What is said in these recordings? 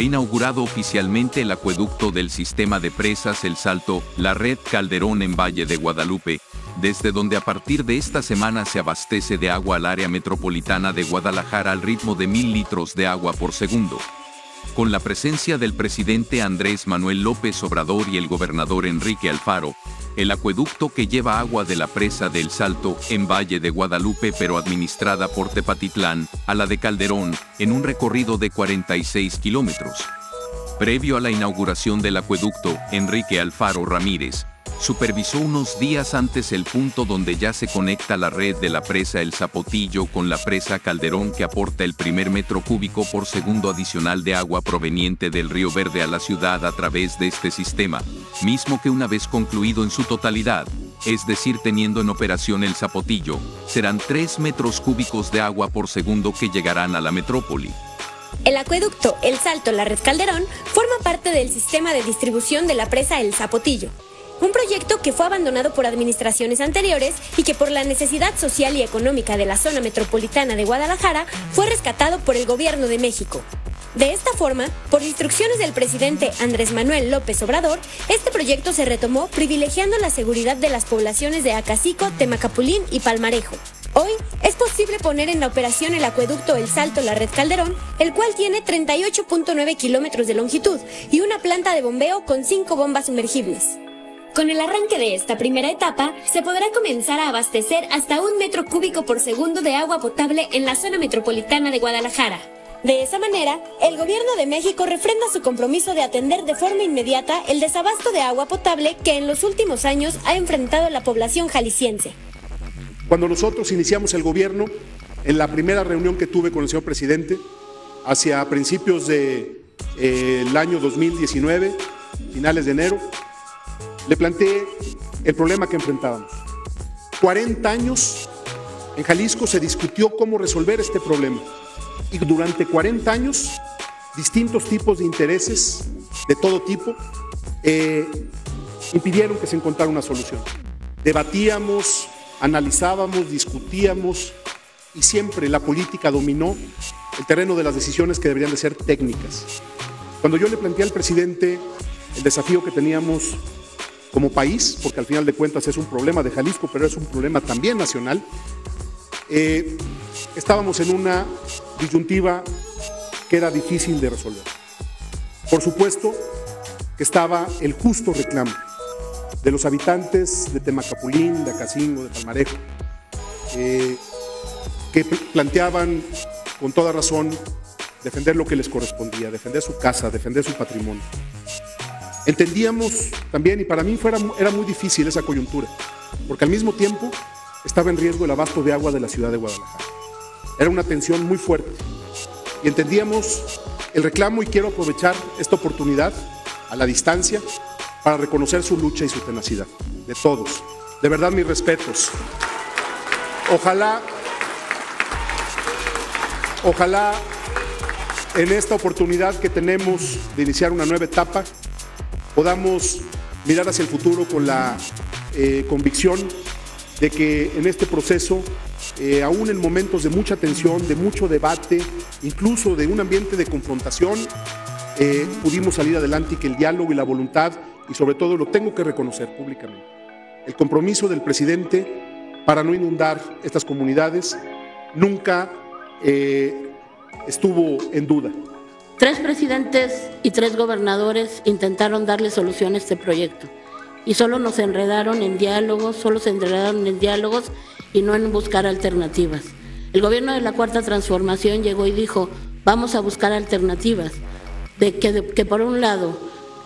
fue inaugurado oficialmente el acueducto del sistema de presas El Salto, la red Calderón en Valle de Guadalupe, desde donde a partir de esta semana se abastece de agua al área metropolitana de Guadalajara al ritmo de 1000 litros de agua por segundo. Con la presencia del presidente Andrés Manuel López Obrador y el gobernador Enrique Alfaro, el acueducto que lleva agua de la presa de El Salto, en Valle de Guadalupe pero administrada por Tepatitlán, a la de Calderón, en un recorrido de 46 kilómetros. Previo a la inauguración del acueducto, Enrique Alfaro Ramírez supervisó unos días antes el punto donde ya se conecta la red de la presa El Zapotillo con la presa Calderón, que aporta el primer metro cúbico por segundo adicional de agua proveniente del Río Verde a la ciudad a través de este sistema, mismo que una vez concluido en su totalidad, es decir teniendo en operación El Zapotillo, serán 3 metros cúbicos de agua por segundo que llegarán a la metrópoli. El acueducto El Salto, la red Calderón, forma parte del sistema de distribución de la presa El Zapotillo. Un proyecto que fue abandonado por administraciones anteriores y que por la necesidad social y económica de la zona metropolitana de Guadalajara fue rescatado por el Gobierno de México. De esta forma, por instrucciones del presidente Andrés Manuel López Obrador, este proyecto se retomó privilegiando la seguridad de las poblaciones de Acacico, Temacapulín y Palmarejo. Hoy es posible poner en la operación el acueducto El Salto, la red Calderón, el cual tiene 38.9 kilómetros de longitud y una planta de bombeo con 5 bombas sumergibles. Con el arranque de esta primera etapa, se podrá comenzar a abastecer hasta 1 metro cúbico por segundo de agua potable en la zona metropolitana de Guadalajara. De esa manera, el Gobierno de México refrenda su compromiso de atender de forma inmediata el desabasto de agua potable que en los últimos años ha enfrentado la población jalisciense. Cuando nosotros iniciamos el gobierno, en la primera reunión que tuve con el señor presidente, hacia principios del año 2019, finales de enero, le planteé el problema que enfrentábamos. 40 años en Jalisco se discutió cómo resolver este problema. Y durante 40 años, distintos tipos de intereses de todo tipo impidieron que se encontrara una solución. Debatíamos, analizábamos, discutíamos y siempre la política dominó el terreno de las decisiones que deberían de ser técnicas. Cuando yo le planteé al presidente el desafío que teníamos como país, porque al final de cuentas es un problema de Jalisco, pero es un problema también nacional, estábamos en una disyuntiva que era difícil de resolver. Por supuesto que estaba el justo reclamo de los habitantes de Temacapulín, de Acacingo, de Palmarejo, que planteaban con toda razón defender lo que les correspondía, defender su casa, defender su patrimonio. Entendíamos también, y para mí era muy difícil esa coyuntura, porque al mismo tiempo estaba en riesgo el abasto de agua de la ciudad de Guadalajara. Era una tensión muy fuerte y entendíamos el reclamo, y quiero aprovechar esta oportunidad a la distancia para reconocer su lucha y su tenacidad, de todos. De verdad, mis respetos. Ojalá en esta oportunidad que tenemos de iniciar una nueva etapa, podamos mirar hacia el futuro con la convicción de que en este proceso, aún en momentos de mucha tensión, de mucho debate, incluso de un ambiente de confrontación, pudimos salir adelante, y que el diálogo y la voluntad, y sobre todo lo tengo que reconocer públicamente, el compromiso del presidente para no inundar estas comunidades nunca estuvo en duda. 3 presidentes y 3 gobernadores intentaron darle solución a este proyecto y solo se enredaron en diálogos y no en buscar alternativas. El gobierno de la Cuarta Transformación llegó y dijo, vamos a buscar alternativas, que por un lado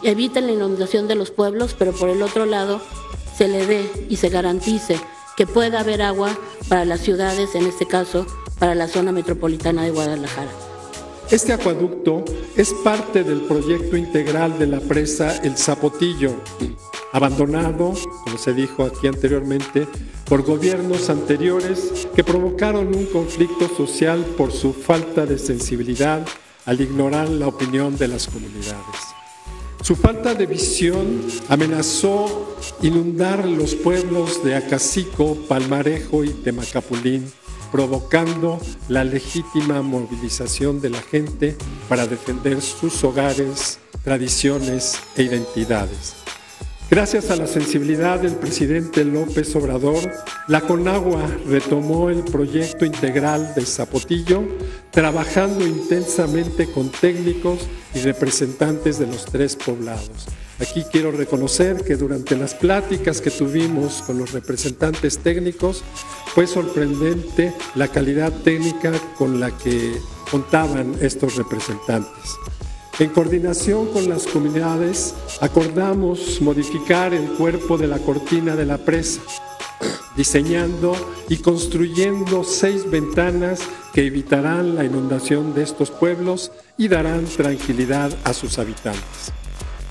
eviten la inundación de los pueblos, pero por el otro lado se le dé y se garantice que pueda haber agua para las ciudades, en este caso para la zona metropolitana de Guadalajara. Este acueducto es parte del proyecto integral de la presa El Zapotillo, abandonado, como se dijo aquí anteriormente, por gobiernos anteriores que provocaron un conflicto social por su falta de sensibilidad al ignorar la opinión de las comunidades. Su falta de visión amenazó inundar los pueblos de Acacico, Palmarejo y Temacapulín, provocando la legítima movilización de la gente para defender sus hogares, tradiciones e identidades. Gracias a la sensibilidad del presidente López Obrador, la Conagua retomó el proyecto integral del Zapotillo, trabajando intensamente con técnicos y representantes de los 3 poblados. Aquí quiero reconocer que durante las pláticas que tuvimos con los representantes técnicos fue sorprendente la calidad técnica con la que contaban estos representantes. En coordinación con las comunidades, acordamos modificar el cuerpo de la cortina de la presa, diseñando y construyendo 6 ventanas que evitarán la inundación de estos pueblos y darán tranquilidad a sus habitantes.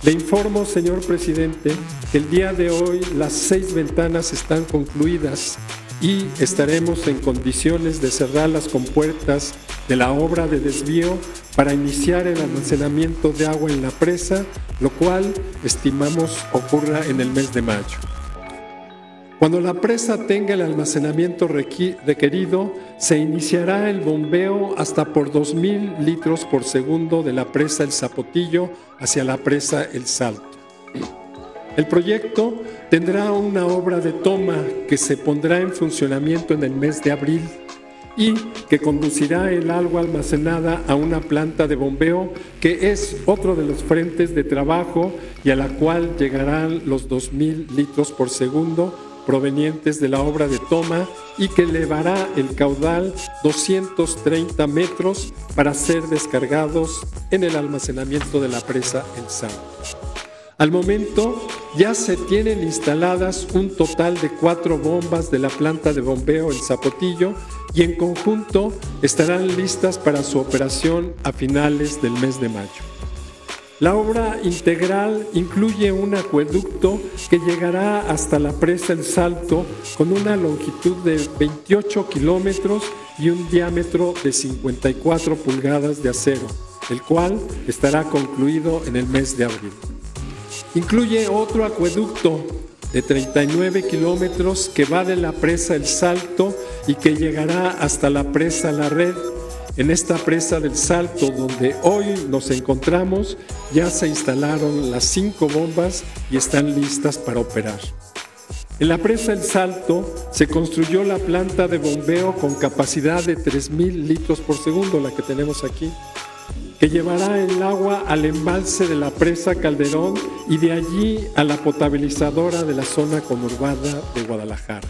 Le informo, señor presidente, que el día de hoy las 6 ventanas están concluidas y estaremos en condiciones de cerrar las compuertas de la obra de desvío para iniciar el almacenamiento de agua en la presa, lo cual estimamos ocurra en el mes de mayo. Cuando la presa tenga el almacenamiento requerido, se iniciará el bombeo hasta por 2,000 litros por segundo de la presa El Zapotillo hacia la presa El Salto. El proyecto tendrá una obra de toma que se pondrá en funcionamiento en el mes de abril y que conducirá el agua almacenada a una planta de bombeo que es otro de los frentes de trabajo y a la cual llegarán los 2,000 litros por segundo provenientes de la obra de toma y que elevará el caudal 230 metros para ser descargados en el almacenamiento de la presa El Salto. Al momento ya se tienen instaladas un total de 4 bombas de la planta de bombeo El Zapotillo y en conjunto estarán listas para su operación a finales del mes de mayo. La obra integral incluye un acueducto que llegará hasta la presa El Salto con una longitud de 28 kilómetros y un diámetro de 54 pulgadas de acero, el cual estará concluido en el mes de abril. Incluye otro acueducto de 39 kilómetros que va de la presa El Salto y que llegará hasta la presa La Red. En esta presa del Salto, donde hoy nos encontramos, ya se instalaron las 5 bombas y están listas para operar. En la presa El Salto se construyó la planta de bombeo con capacidad de 3,000 litros por segundo, la que tenemos aquí, que llevará el agua al embalse de la presa Calderón y de allí a la potabilizadora de la zona conurbada de Guadalajara.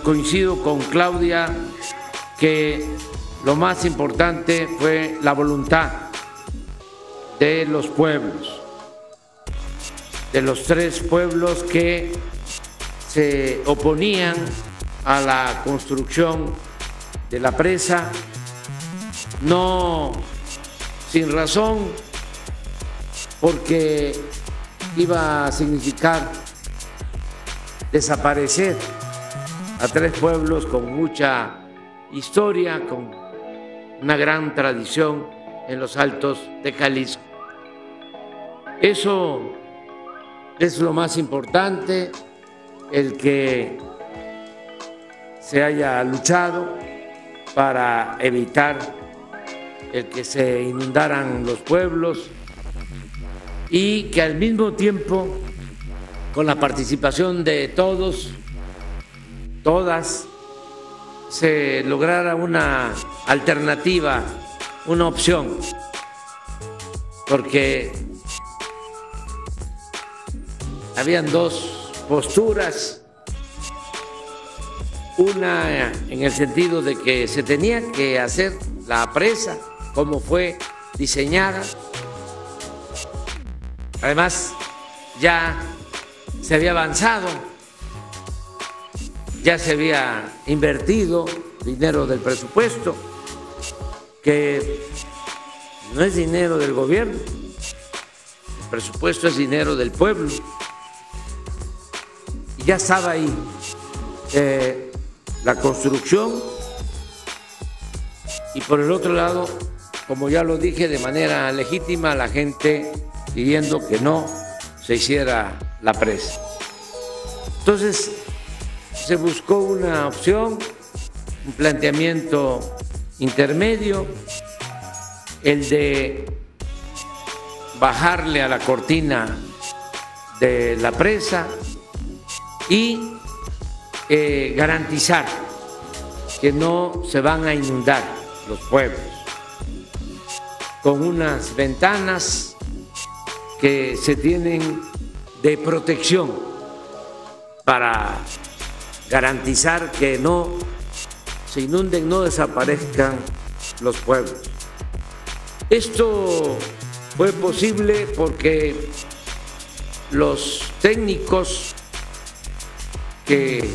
Coincido con Claudia que lo más importante fue la voluntad de los pueblos, de los 3 pueblos que se oponían a la construcción de la presa, no sin razón, porque iba a significar desaparecer a 3 pueblos con mucha historia, con una gran tradición en los Altos de Jalisco. Eso es lo más importante, el que se haya luchado para evitar el que se inundaran los pueblos y que al mismo tiempo, con la participación de todos, todas, se lograra una alternativa, una opción, porque habían 2 posturas, una en el sentido de que se tenía que hacer la presa como fue diseñada, además ya se había avanzado, ya se había invertido dinero del presupuesto, que no es dinero del gobierno, el presupuesto es dinero del pueblo. Y ya estaba ahí la construcción y por el otro lado, como ya lo dije, de manera legítima, la gente pidiendo que no se hiciera la presa. Entonces, se buscó una opción un planteamiento intermedio, el de bajarle a la cortina de la presa y garantizar que no se van a inundar los pueblos, con unas ventanas que se tienen de protección para garantizar que no se inunden, no desaparezcan los pueblos. Esto fue posible porque los técnicos que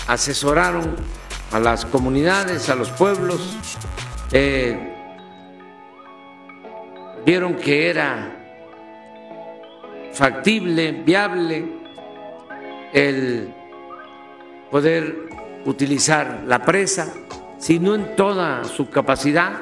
asesoraron a las comunidades, a los pueblos, vieron que era factible, viable el poder utilizar la presa, si no en toda su capacidad.